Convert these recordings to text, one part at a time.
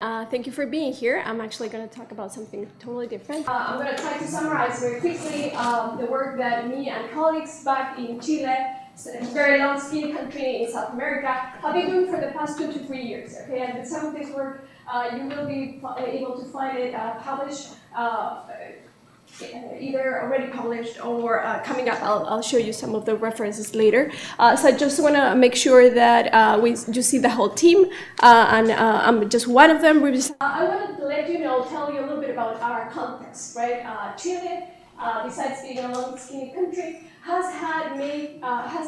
Thank you for being here. I'm actually going to talk about something totally different. I'm going to try to summarize very quickly the work that me and colleagues back in Chile, a very long skinny country in South America, have been doing for the past 2 to 3 years. Okay, and with some of this work, you will be able to find it published, either already published or coming up. I'll show you some of the references later. So I just want to make sure that you see the whole team, and I'm just one of them. I wanted to let you know, tell you a little bit about our context, right? Chile, besides being a long, skinny country, has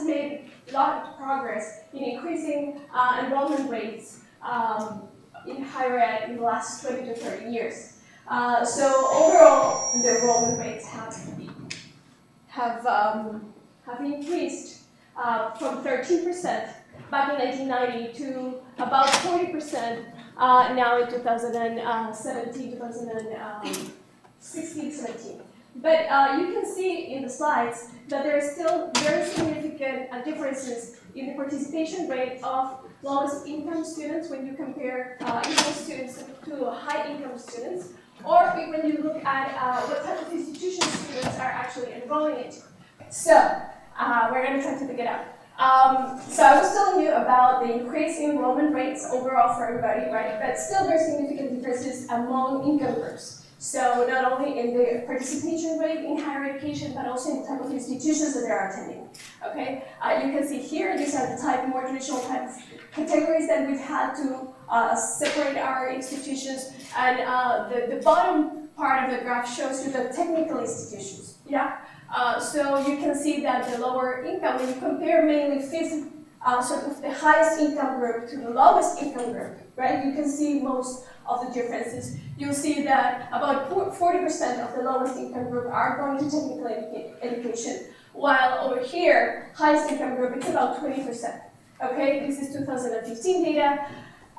made a lot of progress in increasing enrollment rates in higher ed in the last 20 to 30 years. So overall, the enrollment rates have increased from 13% back in 1990 to about 40% now in 2017, 2016, 17. But you can see in the slides that there are still very significant differences in the participation rate of lowest income students when you compare income students to high income students, or when you look at what type of institutions students are actually enrolling into. So we're going to try to pick it up. So I was telling you about the increase in enrollment rates overall for everybody, right? But still very significant differences among income groups. So not only in the participation rate in higher education, but also in the type of institutions that they're attending. Okay, you can see here, these are the more traditional type of categories that we've had to separate our institutions. And the bottom part of the graph shows you the technical institutions. Yeah. So you can see that the lower income, when you compare mainly sort of the highest income group to the lowest income group, right? You can see most of the differences. You'll see that about 40% of the lowest income group are going to technical education, while over here, highest income group, it's about 20%. Okay, this is 2015 data.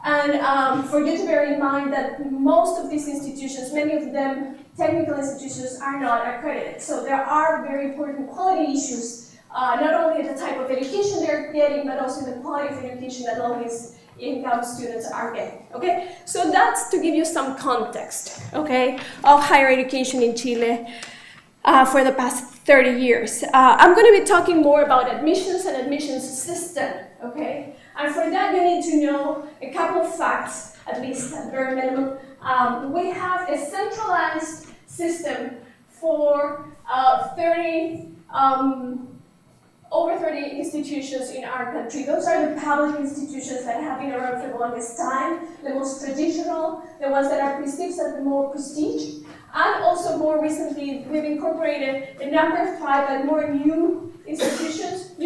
And for you to bear in mind that most of these institutions, many of them technical institutions, are not accredited. So there are very important quality issues, not only the type of education they're getting, but also the quality of education that lowest income students are getting. Okay, so that's to give you some context, okay, of higher education in Chile for the past 30 years. I'm going to be talking more about admissions and admissions system, okay? And for that, you need to know a couple of facts, at least at bare minimum. We have a centralized system for over 30 institutions in our country. Those are the public institutions that have been around for the longest time, the most traditional, the ones that are perceived as the more prestige. And also more recently, we've incorporated a number of private, more newer institutions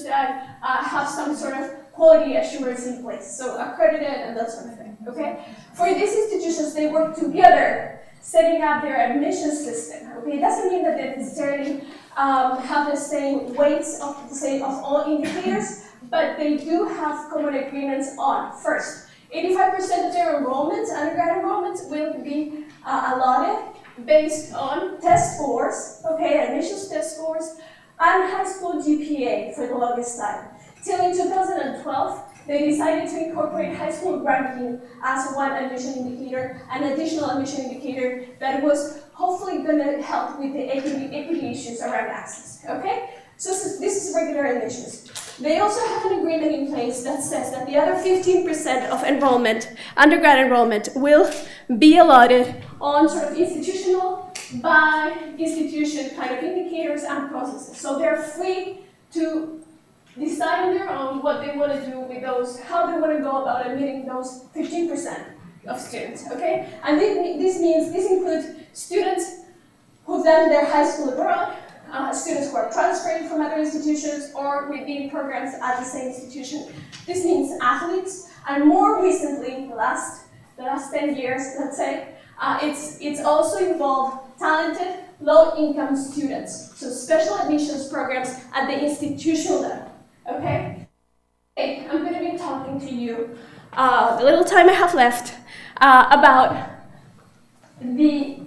that have some sort of quality assurance in place, so accredited and that sort of thing, okay? For these institutions, they work together, setting up their admission system, okay? It doesn't mean that they necessarily have the same weights of all indicators, but they do have common agreements on, first, 85% of their enrollments, undergrad enrollments, will be allotted based on test scores, okay, admissions test scores, and high school GPA for the longest time. Till in 2012, they decided to incorporate high school ranking as one admission indicator, an additional admission indicator that was hopefully going to help with the equity issues around access, okay? So this is regular admissions. They also have an agreement in place that says that the other 15% of enrollment, undergrad enrollment, will be allotted on sort of institutional by institution kind of indicators and processes. So they're free to decide on their own what they want to do with those, how they want to go about admitting those 15% of students, okay? And this includes students who've done their high school abroad, students who are transferring from other institutions or within programs at the same institution. This means athletes, and more recently, the last 10 years, let's say, it's also involved talented, low-income students, so special admissions programs at the institutional level. Okay? I'm going to be talking to you, the little time I have left, about the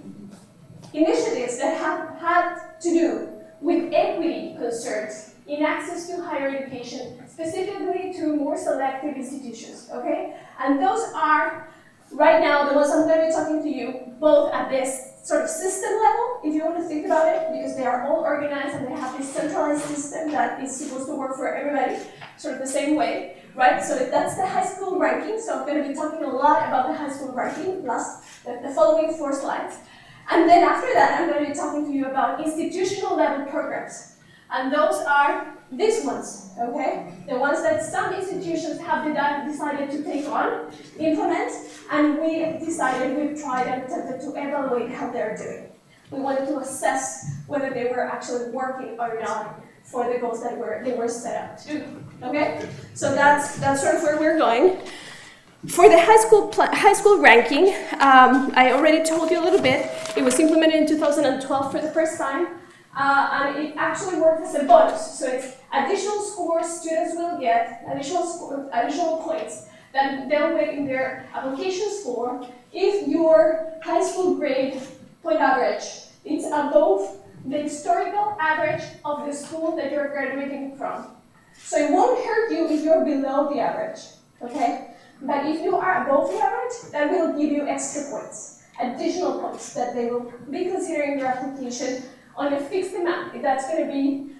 initiatives that have had to do with equity concerns in access to higher education, specifically to more selective institutions, okay? And those are Right now, the ones I'm going to be talking to you, both at this sort of system level, if you want to think about it, because they are all organized and they have this centralized system that is supposed to work for everybody, sort of the same way, right? So that's the high school ranking. So I'm going to be talking a lot about the high school ranking, plus the following 4 slides. And then after that, I'm going to be talking to you about institutional level programs. And those are these ones, okay? The ones that some institutions have decided to take on, implement, and we've tried and attempted to evaluate how they're doing. We wanted to assess whether they were actually working or not for the goals that they were set up to do, okay? So that's sort of where we're going. For the high school ranking, I already told you a little bit. It was implemented in 2012 for the first time. And it actually works as a bonus. So it's additional scores students will get, additional points that they'll get in their application score if your high school grade point average is above the historical average of the school that you're graduating from. So it won't hurt you if you're below the average, okay? But if you are above the average, that will give you extra points, additional points that they will be considering your application on a fixed amount. That's going to be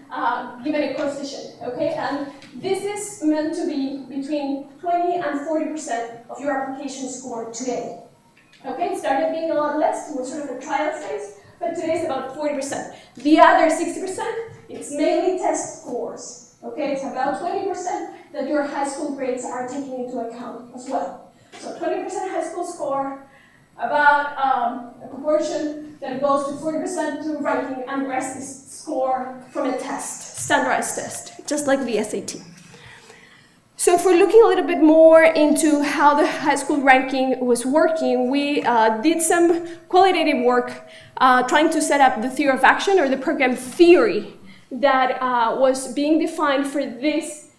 given a coefficient, okay? And this is meant to be between 20 and 40% of your application score today. Okay, it started being a lot less, it was sort of a trial phase, but today it's about 40%. The other 60%, it's mainly test scores, okay? It's about 20% that your high school grades are taking into account as well. So 20% high school score, about a proportion that goes to 40% to ranking, and the rest is score from a test, standardized test, just like the SAT. So if we're looking a little bit more into how the high school ranking was working, we did some qualitative work trying to set up the theory of action, or the program theory that was being defined for this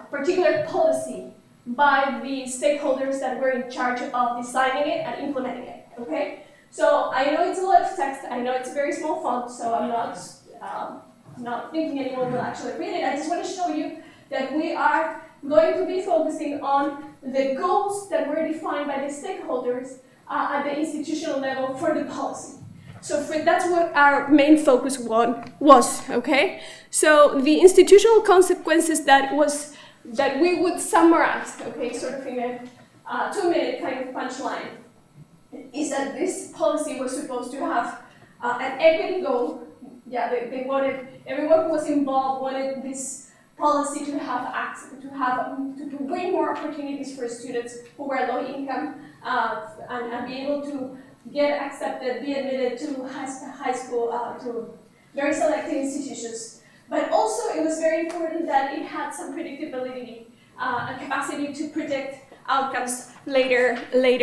particular policy by the stakeholders that were in charge of designing it and implementing it, okay? So I know it's a lot of text, I know it's a very small font, so I'm not thinking anyone will actually read it. I just want to show you that we are going to be focusing on the goals that were defined by the stakeholders at the institutional level for the policy. So that's what our main focus was, okay? So the institutional consequences that we would summarize, okay, sort of in a 2-minute kind of punchline, is that this policy was supposed to have an equity goal. Yeah, they wanted, everyone who was involved wanted this policy to have access, to bring more opportunities for students who were low income and be able to get accepted, be admitted to high school, to very selected institutions. But also, it was very important that it had some predictability, a capacity to predict outcomes later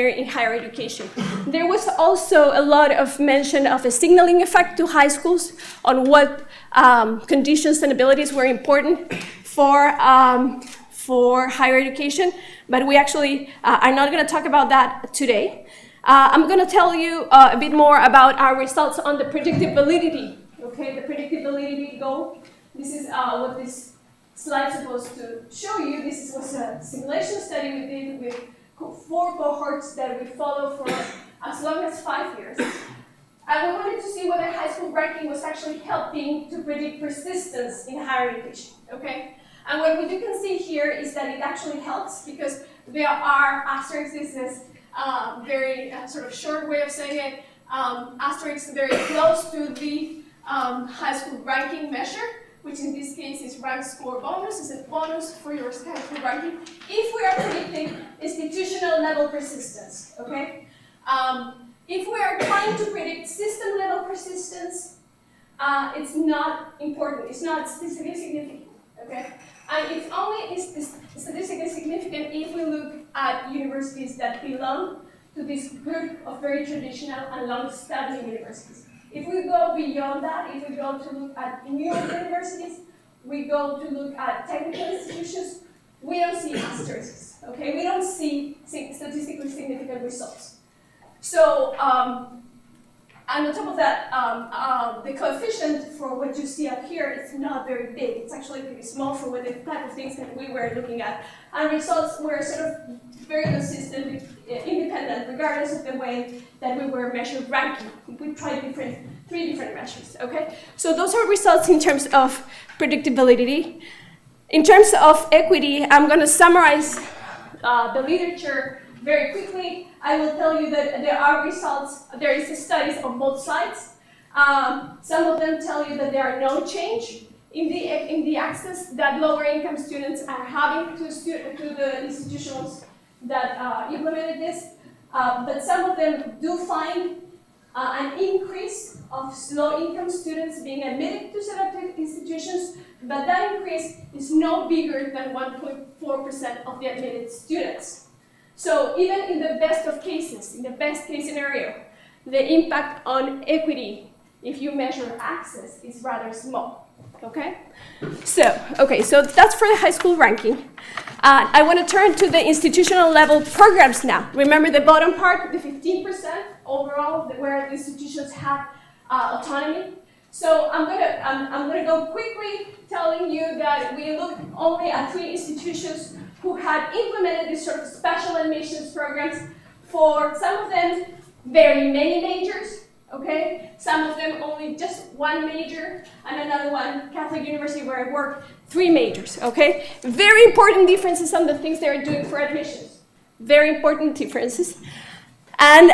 in higher education. There was also a lot of mention of a signaling effect to high schools on what conditions and abilities were important for higher education, but we actually are not going to talk about that today. I'm going to tell you a bit more about our results on the predictability, okay, the predictability goal. This is what this slide is supposed to show you. This was a simulation study we did with 4 cohorts that we followed for as long as 5 years. And we wanted to see whether high school ranking was actually helping to predict persistence in higher education, okay? And what you can see here is that it actually helps, because there are asterisks. This is very sort of short way of saying it. Asterisks very close to the high school ranking measure, which in this case is rank score bonus, is a bonus for your high school ranking, if we are predicting institutional level persistence, okay? If we are trying to predict system level persistence, it's not important, it's not statistically significant, okay? And it's only statistically significant if we look at universities that belong to this group of very traditional and long-standing universities. If we go beyond that, if we go to look at new universities, we go to look at technical institutions, we don't see asterisks, okay? We don't see statistically significant results. So And on top of that, the coefficient for what you see up here is not very big. It's actually pretty small for what the type of things that we were looking at. And results were sort of very consistent, independent, regardless of the way that we were measuring ranking. We tried three different measures, okay? So those are results in terms of predictability. In terms of equity, I'm going to summarize the literature very quickly. I will tell you that there are results, there is studies on both sides. Some of them tell you that there are no change in the access that lower income students are having to the institutions that implemented this. But some of them do find an increase of low-income students being admitted to selected institutions, but that increase is no bigger than 1.4% of the admitted students. So even in the best of cases, in the best case scenario, the impact on equity, if you measure access, is rather small, okay? So that's for the high school ranking. I want to turn to the institutional level programs now. Remember the bottom part, the 15% overall, where the institutions have autonomy. So I'm gonna go quickly telling you that we looked only at 3 institutions who had implemented this sort of special admissions programs. For some of them, very many majors, okay? Some of them only just 1 major, and another one, Catholic University where I work, 3 majors, okay? Very important differences on the things they're doing for admissions. Very important differences. And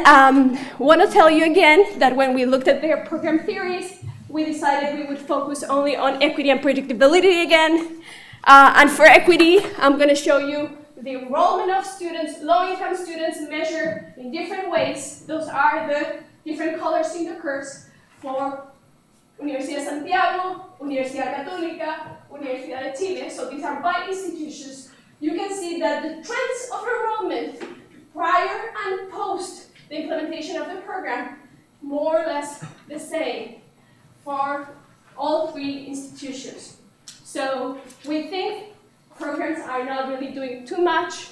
want to tell you again that when we looked at their program theories, we decided we would focus only on equity and predictability again. And for equity, I'm going to show you the enrollment of students, low-income students measured in different ways. Those are the different colors in the curves for Universidad de Santiago, Universidad Católica, Universidad de Chile. So these are by institutions. You can see that the trends of enrollment prior and post the implementation of the program, more or less the same for all 3 institutions. So we think programs are not really doing too much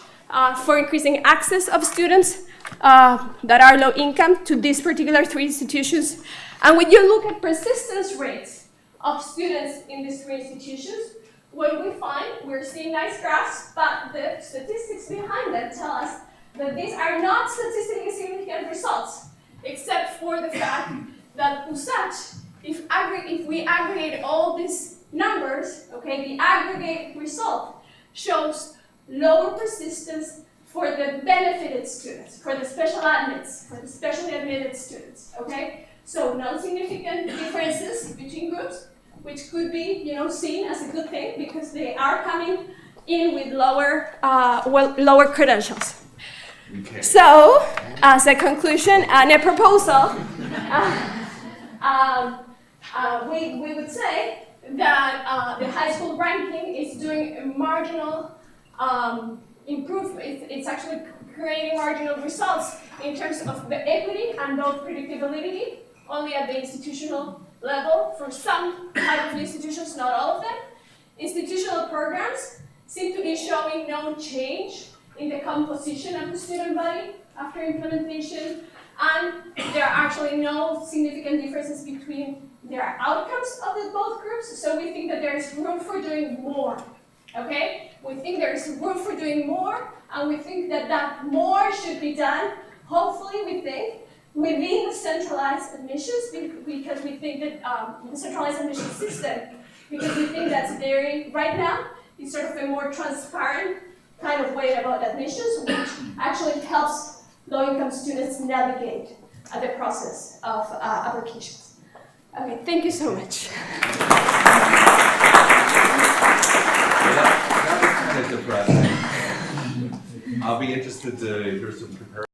for increasing access of students that are low income to these particular 3 institutions. And when you look at persistence rates of students in these 3 institutions, what we find, we're seeing nice graphs, but the statistics behind them tell us that these are not statistically significant results, except for the fact that USACH, if we aggregate all these numbers, okay, the aggregate result shows lower persistence for the benefited students, for the special admits, for the specially admitted students, okay? So non-significant differences between groups, which could be, seen as a good thing because they are coming in with lower credentials. Okay. So, as a conclusion and a proposal, we would say that the high school ranking is doing a marginal improvement. It's actually creating marginal results in terms of the equity and both predictability, only at the institutional level for some type of institutions, not all of them. Institutional programs seem to be showing no change in the composition of the student body after implementation, and there are actually no significant differences between their outcomes of the both groups, so we think that there is room for doing more, okay? We think there is room for doing more, and we think that that more should be done, hopefully we think, within the centralized admissions, because we think that the centralized admission system, because we think that's very, right now, it's sort of a more transparent kind of way about admissions, which actually helps low-income students navigate the process of applications. Okay, thank you so much. That was kind of depressing. I'll be interested to hear some comparison.